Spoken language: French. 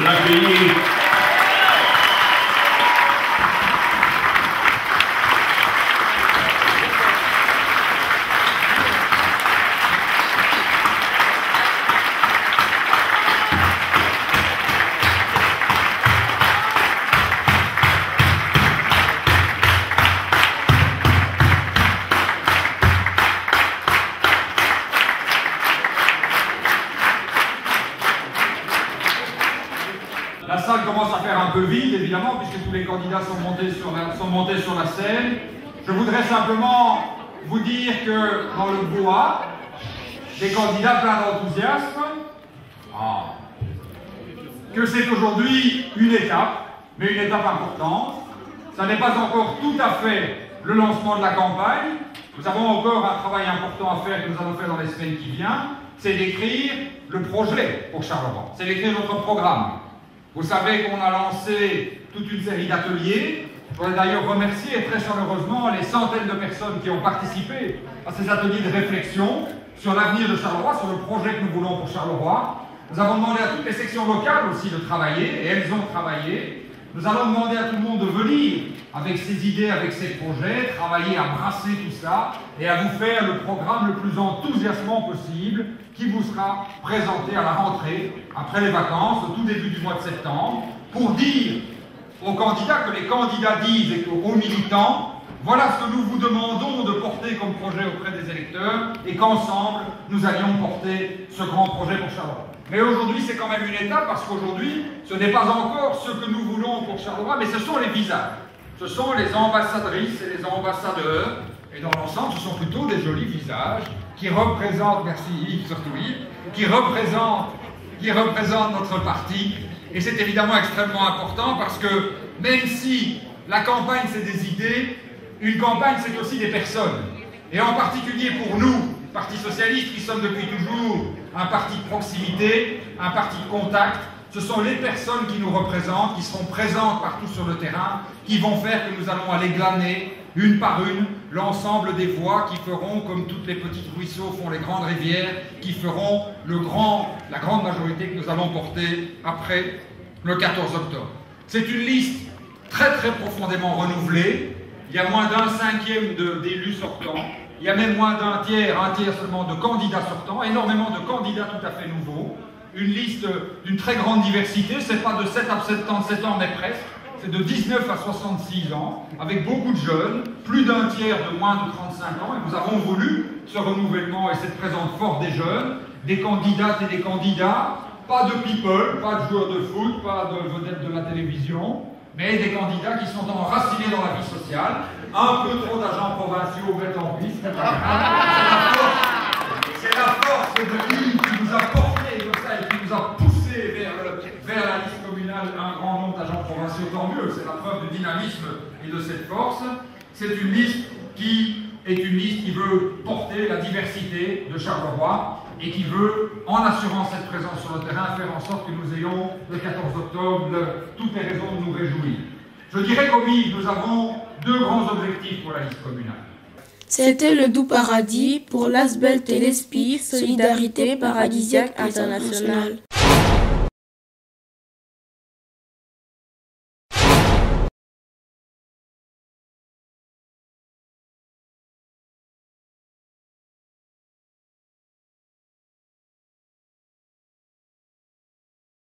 l'accueillir. La salle commence à faire un peu vide, évidemment, puisque tous les candidats sont montés sur la scène. Je voudrais simplement vous dire que dans le bois, des candidats pleins d'enthousiasme, que c'est aujourd'hui une étape, mais une étape importante. Ça n'est pas encore tout à fait le lancement de la campagne. Nous avons encore un travail important à faire que nous allons faire dans les semaines qui viennent. C'est d'écrire le projet pour Charleroi. C'est d'écrire notre programme. Vous savez qu'on a lancé toute une série d'ateliers. Je voudrais d'ailleurs remercier très chaleureusement les centaines de personnes qui ont participé à ces ateliers de réflexion sur l'avenir de Charleroi, sur le projet que nous voulons pour Charleroi. Nous avons demandé à toutes les sections locales aussi de travailler, et elles ont travaillé. Nous allons demander à tout le monde de venir avec ses idées, avec ses projets, travailler à brasser tout ça et à vous faire le programme le plus enthousiasmant possible qui vous sera présenté à la rentrée, après les vacances, au tout début du mois de septembre, pour dire aux candidats que les candidats disent et aux militants, voilà ce que nous vous demandons de porter comme projet auprès des électeurs et qu'ensemble, nous allions porter ce grand projet pour Charleroi. Mais aujourd'hui, c'est quand même une étape parce qu'aujourd'hui, ce n'est pas encore ce que nous voulons pour Charleroi, mais ce sont les visages. Ce sont les ambassadrices et les ambassadeurs. Et dans l'ensemble, ce sont plutôt des jolis visages qui représentent, merci Yves, surtout Yves, qui représentent notre parti. Et c'est évidemment extrêmement important parce que même si la campagne, c'est des idées, une campagne, c'est aussi des personnes. Et en particulier pour nous, Parti Socialiste, qui sommes depuis toujours un parti de proximité, un parti de contact, ce sont les personnes qui nous représentent, qui seront présentes partout sur le terrain, qui vont faire que nous allons aller glaner, une par une, l'ensemble des voix qui feront, comme toutes les petites ruisseaux font les grandes rivières, qui feront la grande majorité que nous allons porter après le 14 octobre. C'est une liste très très profondément renouvelée. Il y a moins d'un cinquième d'élus sortants. Il y a même moins un tiers seulement de candidats sortants, énormément de candidats tout à fait nouveaux. Une liste d'une très grande diversité, c'est pas de 7 à 77 ans, mais presque. C'est de 19 à 66 ans, avec beaucoup de jeunes, plus d'un tiers de moins de 35 ans. Et nous avons voulu ce renouvellement et cette présence forte des jeunes, des candidates et des candidats, pas de people, pas de joueurs de foot, pas de vedettes de la télévision, mais des candidats qui sont enracinés dans la vie sociale. Un peu trop d'agents provinciaux mettent en piste. C'est la force de l'île qui nous a porté comme ça et qui nous a poussé vers la liste communale un grand nombre d'agents provinciaux, tant mieux. C'est la preuve du dynamisme et de cette force. C'est une liste qui veut porter la diversité de Charleroi et qui veut, en assurant cette présence sur le terrain, faire en sorte que nous ayons le 14 octobre toutes les raisons de nous réjouir. Je dirais qu'au MIG, nous avons deux grands objectifs pour la liste communale. C'était le Doux Paradis pour l'Asbel Téléspire Solidarité Paradisiaque Internationale.